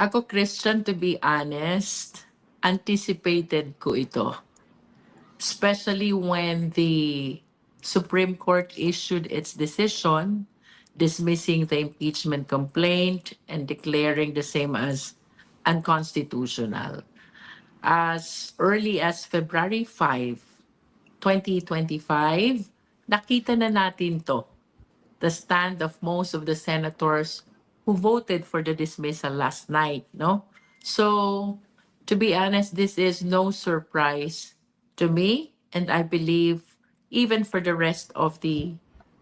Ako, Christian, to be honest, anticipated ko ito. Especially when the Supreme Court issued its decision dismissing the impeachment complaint and declaring the same as unconstitutional. As early as February 5, 2025, nakita na natin to, the stand of most of the senators who voted for the dismissal last night, no? So, to be honest, this is no surprise to me, and I believe even for the rest of the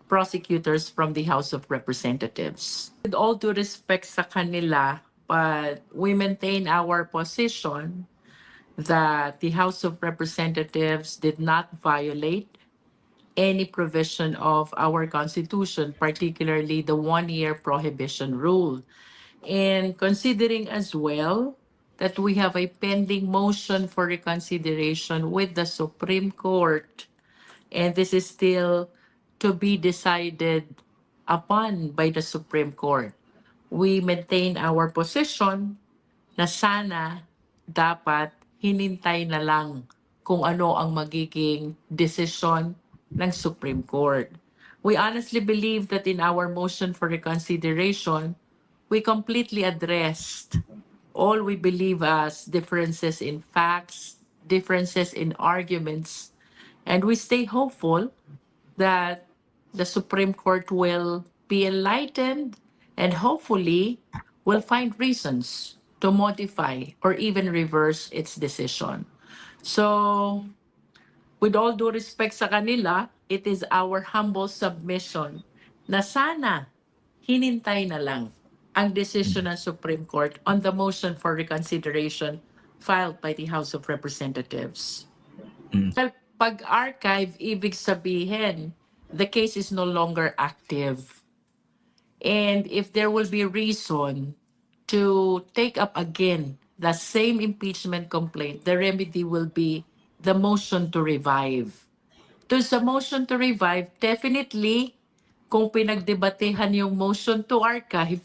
prosecutors from the House of Representatives. With all due respect sa kanila, but we maintain our position that the House of Representatives did not violate any provision of our Constitution, particularly the one-year prohibition rule. And considering as well that we have a pending motion for reconsideration with the Supreme Court, and this is still to be decided upon by the Supreme Court, we maintain our position na sana dapat hinintay na lang kung ano ang magiging desisyon ng Supreme Court. We honestly believe that in our motion for reconsideration, we completely addressed all we believe as differences in facts, differences in arguments, and we stay hopeful that the Supreme Court will be enlightened and hopefully will find reasons to modify or even reverse its decision. So, with all due respect sa kanila, it is our humble submission na sana hinintay na lang ang decision ng Supreme Court on the motion for reconsideration filed by the House of Representatives. Well, pag-archive, ibig sabihin, the case is no longer active. And if there will be reason to take up again the same impeachment complaint, the remedy will be the motion to revive. To sa motion to revive, definitely, kung pinagdebatehan yung motion to archive,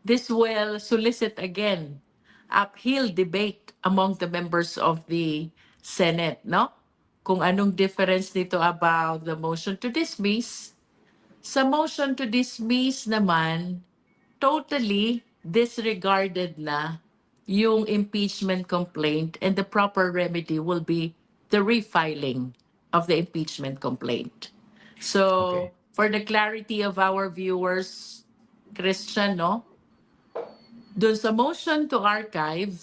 this will solicit again uphill debate among the members of the Senate, no? Kung anong difference nito about the motion to dismiss. Sa motion to dismiss naman, totally disregarded na yung impeachment complaint, and the proper remedy will be the refiling of the impeachment complaint. So, for the clarity of our viewers, Christian, no? Doon sa motion to archive,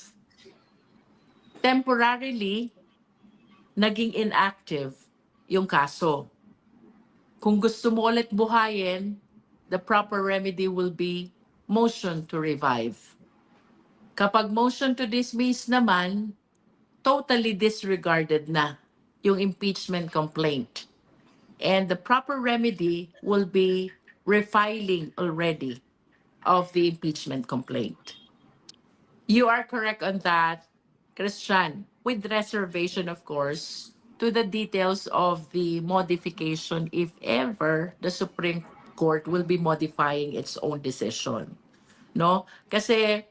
temporarily, naging inactive yung kaso. Kung gusto mo ulit buhayin, the proper remedy will be motion to revive. Kapag motion to dismiss naman, totally disregarded na yung impeachment complaint. And the proper remedy will be refiling already of the impeachment complaint. You are correct on that, Christian, with reservation, of course, to the details of the modification if ever the Supreme Court will be modifying its own decision. No? Kasi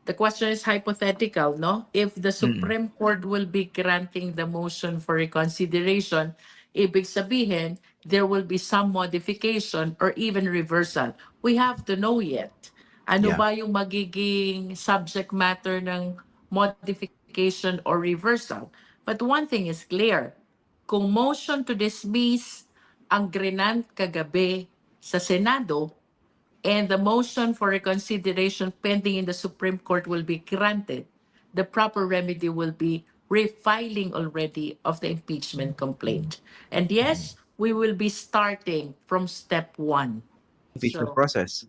the question is hypothetical, no? If the Supreme Court will be granting the motion for reconsideration, ibig sabihin, there will be some modification or even reversal. We have to know yet. Ano ba yung magiging subject matter ng modification or reversal? But one thing is clear. Kung motion to dismiss ang grinant kagabi sa Senado, and the motion for reconsideration pending in the Supreme Court will be granted, the proper remedy will be refiling already of the impeachment complaint. And yes, we will be starting from step 1. Impeachment process.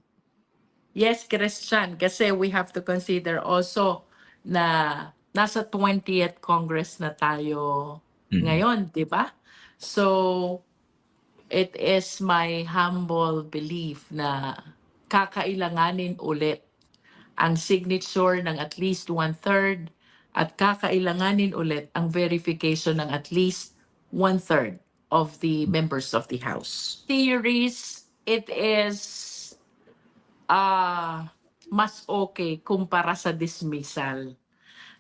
Yes, Christian, kasi we have to consider also na nasa 20th Congress na tayo ngayon, di ba? So, it is my humble belief na kakailanganin ulit ang signature ng at least 1/3 at kakailanganin ulit ang verification ng at least 1/3 of the members of the House. Theories, it is mas okay kumpara sa dismissal.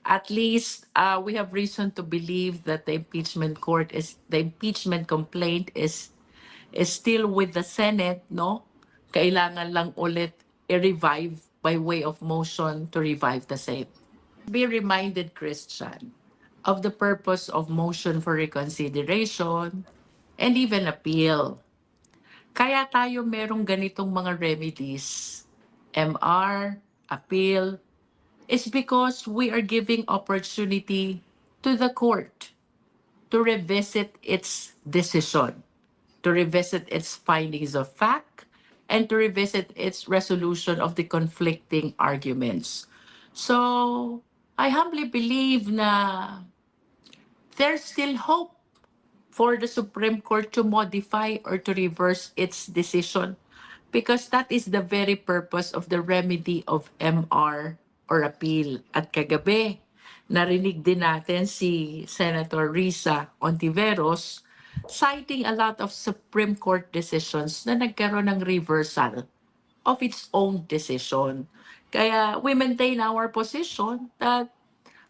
At least we have reason to believe that the impeachment complaint is still with the Senate, no? Kailangan lang ulit i-revive by way of motion to revive the same. Be reminded, Christian, of the purpose of motion for reconsideration and even appeal. Kaya tayo merong ganitong mga remedies, MR, appeal, is because we are giving opportunity to the court to revisit its decision, to revisit its findings of fact, and to revisit its resolution of the conflicting arguments. So, I humbly believe na there's still hope for the Supreme Court to modify or to reverse its decision because that is the very purpose of the remedy of MR or appeal. At kagabi, narinig din natin si Senator Risa Ontiveros citing a lot of Supreme Court decisions na nagkaroon ng reversal of its own decision. Kaya we maintain our position that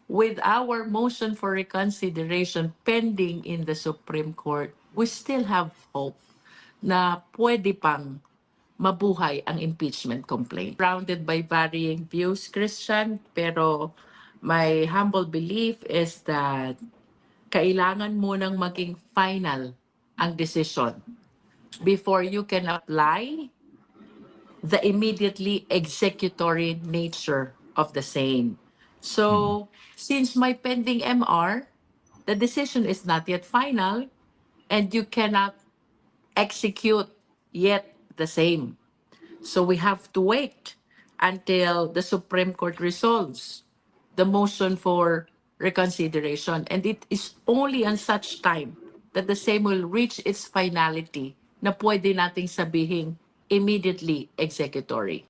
with our motion for reconsideration pending in the Supreme Court, we still have hope na pwede pang mabuhay ang impeachment complaint. Surrounded by varying views, Christian, pero my humble belief is that kailangan munang maging final ang decision before you can apply the immediately executory nature of the same. So, since my pending MR, the decision is not yet final and you cannot execute yet the same. So we have to wait until the Supreme Court resolves the motion for reconsideration. And it is only on such time that the same will reach its finality na pwede nating sabihin immediately executory.